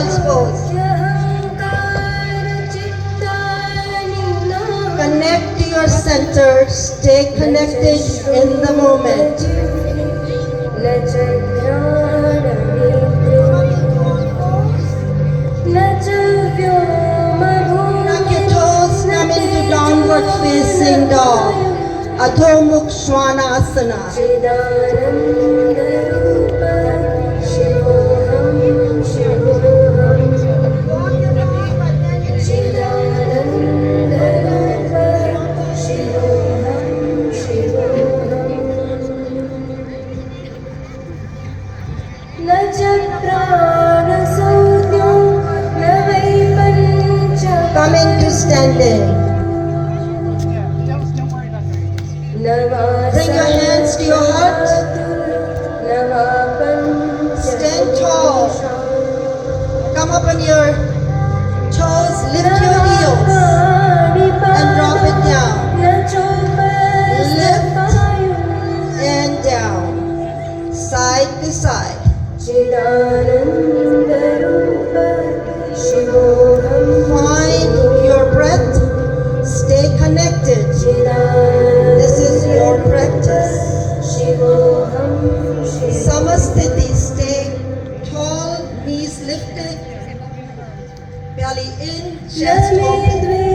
child's pose. Connect to your center. Stay connected in the moment. Tuck your toes, come into downward facing dog. Adho Mukha Svanasana. Coming to standing. Bring your hands to your heart. Stand tall. Come up on your toes. Lift your heels and drop it down. Lift and down. Side to side. Find your breath. Stay connected. This is your practice. Samasthiti. Stay tall, knees lifted, belly in, chest open.